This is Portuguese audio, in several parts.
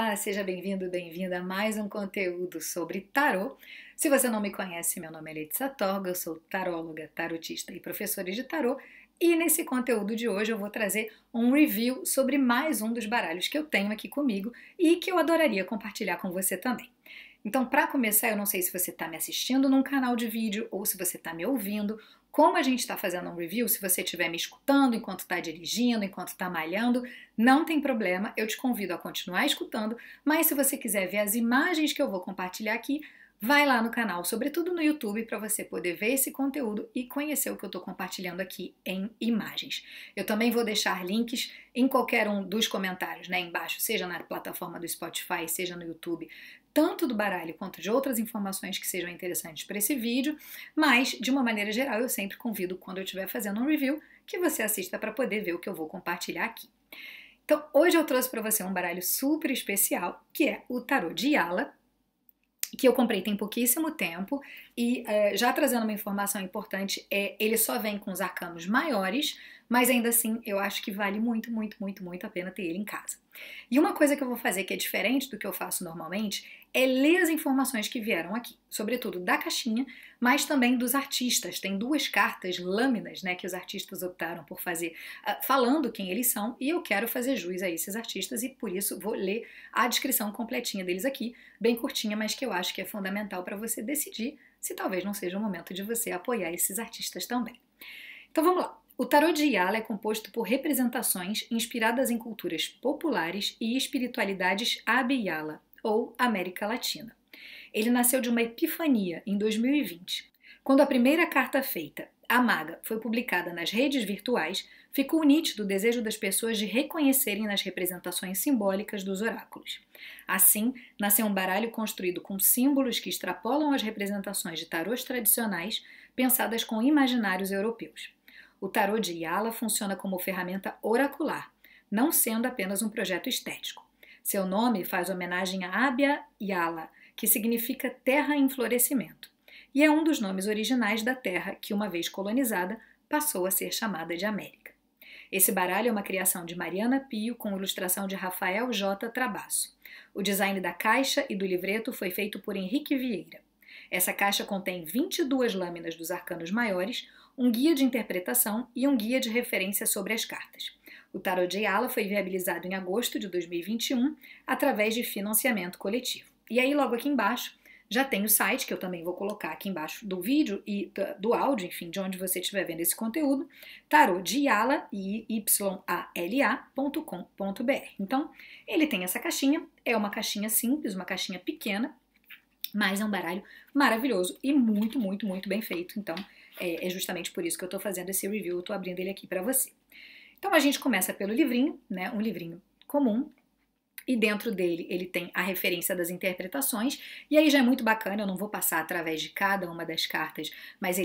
Olá, seja bem-vindo, bem-vinda a mais um conteúdo sobre tarô. Se você não me conhece, meu nome é Letícia Torga, eu sou taróloga, tarotista e professora de tarô, e nesse conteúdo de hoje eu vou trazer um review sobre mais um dos baralhos que eu tenho aqui comigo e que eu adoraria compartilhar com você também. Então, para começar, eu não sei se você está me assistindo num canal de vídeo ou se você está me ouvindo. Como a gente está fazendo um review, se você estiver me escutando enquanto está dirigindo, enquanto está malhando, não tem problema, eu te convido a continuar escutando, mas se você quiser ver as imagens que eu vou compartilhar aqui, vai lá no canal, sobretudo no YouTube, para você poder ver esse conteúdo e conhecer o que eu estou compartilhando aqui em imagens. Eu também vou deixar links em qualquer um dos comentários, né, embaixo, seja na plataforma do Spotify, seja no YouTube, tanto do baralho quanto de outras informações que sejam interessantes para esse vídeo, mas, de uma maneira geral, eu sempre convido, quando eu estiver fazendo um review, que você assista para poder ver o que eu vou compartilhar aqui. Então, hoje eu trouxe para você um baralho super especial, que é o Tarô de Yala, que eu comprei tem pouquíssimo tempo e já trazendo uma informação importante, ele só vem com os arcanos maiores, mas ainda assim eu acho que vale muito, muito, muito, muito a pena ter ele em casa. E uma coisa que eu vou fazer que é diferente do que eu faço normalmente é ler as informações que vieram aqui, sobretudo da caixinha, mas também dos artistas. Tem duas cartas, lâminas, né, que os artistas optaram por fazer, falando quem eles são, e eu quero fazer jus a esses artistas e por isso vou ler a descrição completinha deles aqui, bem curtinha, mas que eu acho que é fundamental para você decidir se talvez não seja o momento de você apoiar esses artistas também. Então vamos lá. O tarô de Yala é composto por representações inspiradas em culturas populares e espiritualidades Abhyala, ou América Latina. Ele nasceu de uma epifania em 2020. Quando a primeira carta feita, a Maga, foi publicada nas redes virtuais, ficou nítido o desejo das pessoas de reconhecerem nas representações simbólicas dos oráculos. Assim, nasceu um baralho construído com símbolos que extrapolam as representações de tarôs tradicionais pensadas com imaginários europeus. O tarô de Yala funciona como ferramenta oracular, não sendo apenas um projeto estético. Seu nome faz homenagem a Abya Yala, que significa terra em florescimento, e é um dos nomes originais da terra que, uma vez colonizada, passou a ser chamada de América. Esse baralho é uma criação de Mariana Pio com ilustração de Rafael J. Trabasso. O design da caixa e do livreto foi feito por Henrique Vieira. Essa caixa contém 22 lâminas dos arcanos maiores, um guia de interpretação e um guia de referência sobre as cartas. O Tarô de Yala foi viabilizado em agosto de 2021 através de financiamento coletivo. E aí, logo aqui embaixo, já tem o site, que eu também vou colocar aqui embaixo do vídeo e do áudio, enfim, de onde você estiver vendo esse conteúdo, tarodeyala.com.br. Então, ele tem essa caixinha, é uma caixinha simples, uma caixinha pequena, mas é um baralho maravilhoso e muito, muito, muito bem feito. Então, é justamente por isso que eu estou fazendo esse review, eu estou abrindo ele aqui para você. Então, a gente começa pelo livrinho, né, um livrinho comum, e dentro dele ele tem a referência das interpretações, e aí já é muito bacana, eu não vou passar através de cada uma das cartas, mas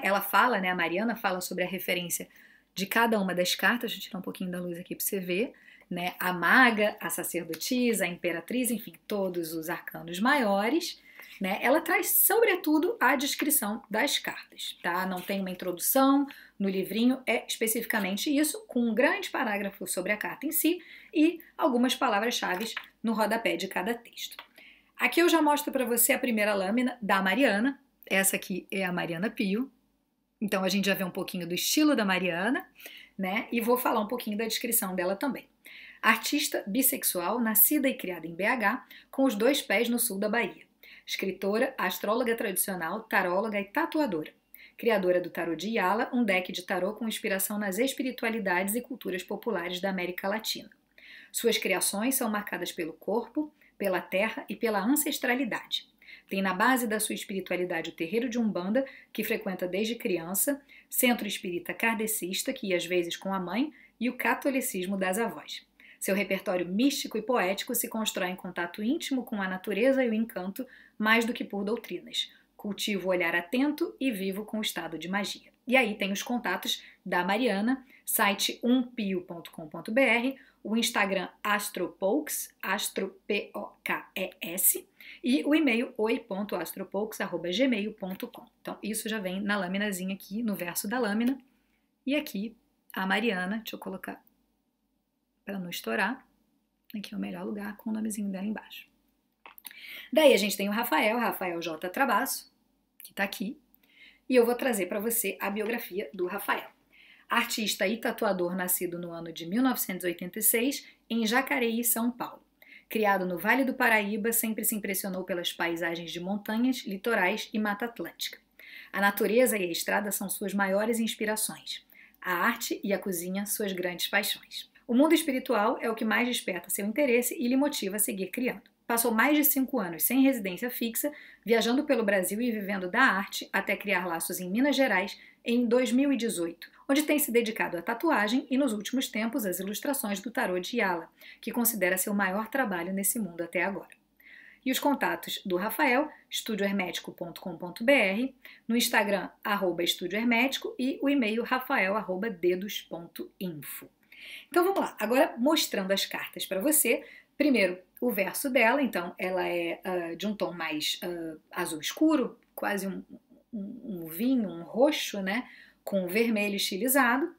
ela fala, né, a Mariana fala sobre a referência de cada uma das cartas. Deixa eu tirar um pouquinho da luz aqui para você ver, né, a maga, a sacerdotisa, a imperatriz, enfim, todos os arcanos maiores, né, ela traz sobretudo a descrição das cartas, tá? Não tem uma introdução no livrinho, é especificamente isso, com um grande parágrafo sobre a carta em si e algumas palavras-chave no rodapé de cada texto. Aqui eu já mostro para você a primeira lâmina da Mariana, essa aqui é a Mariana Pio, então a gente já vê um pouquinho do estilo da Mariana, né, e vou falar um pouquinho da descrição dela também. Artista bissexual, nascida e criada em BH, com os 2 pés no sul da Bahia. Escritora, astróloga tradicional, taróloga e tatuadora. Criadora do Tarô de Yala, um deck de tarô com inspiração nas espiritualidades e culturas populares da América Latina. Suas criações são marcadas pelo corpo, pela terra e pela ancestralidade. Tem na base da sua espiritualidade o terreiro de Umbanda, que frequenta desde criança, centro espírita kardecista, que ia às vezes com a mãe, e o catolicismo das avós. Seu repertório místico e poético se constrói em contato íntimo com a natureza e o encanto, mais do que por doutrinas. Cultiva o olhar atento e vivo com o estado de magia. E aí tem os contatos da Mariana, site umpio.com.br, o Instagram astropokes, astro-p-o-k-e-s, e o e-mail oi.astropokes@gmail.com. Então isso já vem na laminazinha aqui, no verso da lâmina. E aqui a Mariana, deixa eu colocar para não estourar, Aqui é o melhor lugar com o nomezinho dela embaixo. Daí a gente tem o Rafael J. Trabasso, que tá aqui. E eu vou trazer para você a biografia do Rafael. Artista e tatuador nascido no ano de 1986 em Jacareí, São Paulo. Criado no Vale do Paraíba, sempre se impressionou pelas paisagens de montanhas, litorais e Mata Atlântica. A natureza e a estrada são suas maiores inspirações. A arte e a cozinha, suas grandes paixões. O mundo espiritual é o que mais desperta seu interesse e lhe motiva a seguir criando. Passou mais de 5 anos sem residência fixa, viajando pelo Brasil e vivendo da arte até criar laços em Minas Gerais em 2018, onde tem se dedicado à tatuagem e, nos últimos tempos, às ilustrações do tarô de Yala, que considera seu maior trabalho nesse mundo até agora. E os contatos do Rafael, estudiohermético.com.br, no Instagram, @estudiohermético e o e-mail rafael@dedos.info. Então vamos lá, agora mostrando as cartas para você. Primeiro, o verso dela, então ela é de um tom mais azul escuro, quase um vinho, um roxo, né, com vermelho estilizado.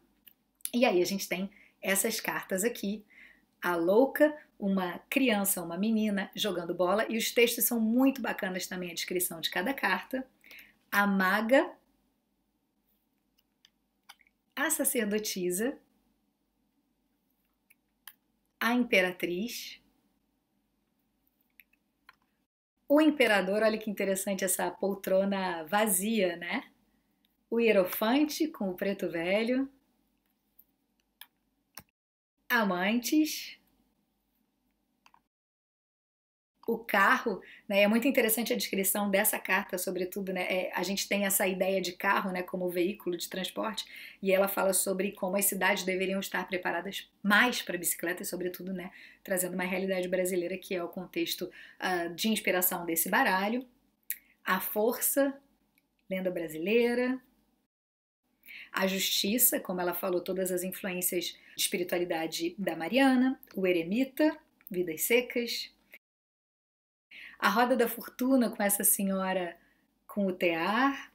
E aí a gente tem essas cartas aqui, a louca, uma criança, uma menina jogando bola, e os textos são muito bacanas também, a descrição de cada carta. A maga, a sacerdotisa, a imperatriz, o imperador, olha que interessante essa poltrona vazia, né? O hierofante com o preto velho, amantes, o carro, né? É muito interessante a descrição dessa carta, sobretudo, né? A gente tem essa ideia de carro, né, como veículo de transporte, e ela fala sobre como as cidades deveriam estar preparadas mais para bicicletas, sobretudo, né, trazendo uma realidade brasileira que é o contexto de inspiração desse baralho. A força, lenda brasileira. A justiça, como ela falou, todas as influências de espiritualidade da Mariana. O eremita, vidas secas. A roda da fortuna com essa senhora com o tear.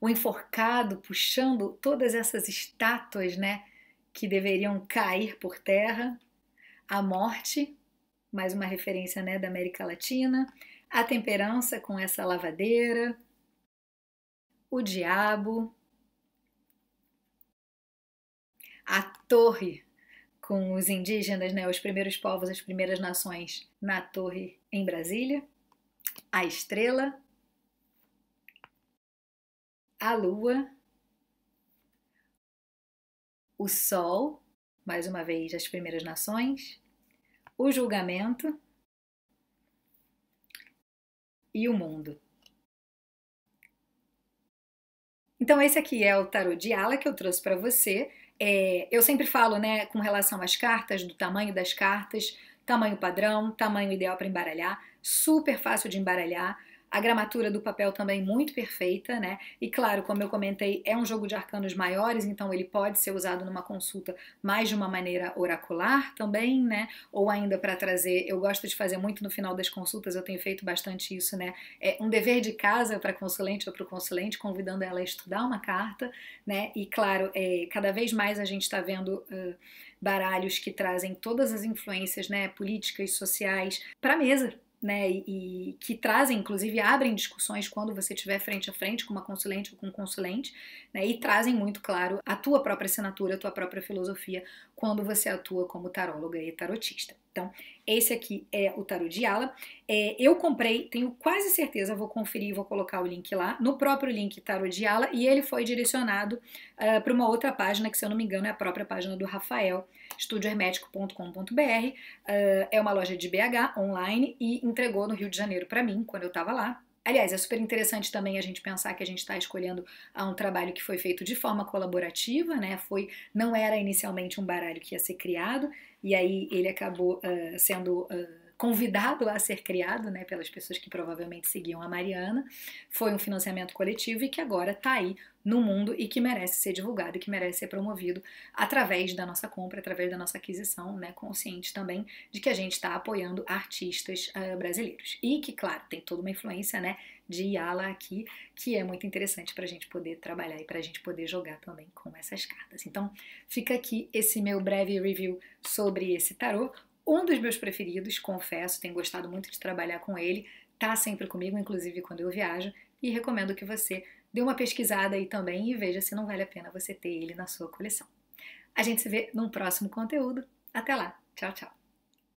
O enforcado puxando todas essas estátuas, né, que deveriam cair por terra. A morte, mais uma referência, né, da América Latina. A temperança com essa lavadeira. O diabo. A torre com os indígenas, né, os primeiros povos, as primeiras nações na torre em Brasília, a estrela, a lua, o sol, mais uma vez as primeiras nações, o julgamento e o mundo. Então esse aqui é o tarô de Yala que eu trouxe para você. Eu sempre falo, né, com relação às cartas, do tamanho das cartas, tamanho padrão, tamanho ideal para embaralhar, super fácil de embaralhar. A gramatura do papel também muito perfeita, né? E claro, como eu comentei, é um jogo de arcanos maiores, então ele pode ser usado numa consulta mais de uma maneira oracular também, né? Ou ainda para trazer, eu gosto de fazer muito no final das consultas, eu tenho feito bastante isso, né? É um dever de casa para a consulente ou para o consulente, convidando ela a estudar uma carta, né? E claro, cada vez mais a gente está vendo baralhos que trazem todas as influências, né, políticas, sociais para a mesa, né, e que trazem, inclusive, abrem discussões quando você estiver frente a frente com uma consulente ou com um consulente, né, e trazem muito claro a tua própria assinatura, a tua própria filosofia quando você atua como taróloga e tarotista. Então, esse aqui é o tarô de Yala. Eu comprei, tenho quase certeza, vou conferir e vou colocar o link lá, no próprio link Tarô de Yala, e ele foi direcionado para uma outra página, que se eu não me engano é a própria página do Rafael, estudiohermético.com.br. É uma loja de BH online e entregou no Rio de Janeiro para mim quando eu estava lá. Aliás, é super interessante também a gente pensar que a gente está escolhendo um trabalho que foi feito de forma colaborativa, né? Não era inicialmente um baralho que ia ser criado, e aí ele acabou sendo convidado a ser criado, né, pelas pessoas que provavelmente seguiam a Mariana. Foi um financiamento coletivo e que agora está aí no mundo e que merece ser divulgado e que merece ser promovido através da nossa compra, através da nossa aquisição, né, consciente também de que a gente está apoiando artistas brasileiros. E que, claro, tem toda uma influência, né, de Yala aqui, que é muito interessante para a gente poder trabalhar e para a gente poder jogar também com essas cartas. Então, fica aqui esse meu breve review sobre esse tarô. Um dos meus preferidos, confesso, tenho gostado muito de trabalhar com ele, tá sempre comigo, inclusive quando eu viajo, e recomendo que você dê uma pesquisada aí também e veja se não vale a pena você ter ele na sua coleção. A gente se vê num próximo conteúdo. Até lá. Tchau, tchau.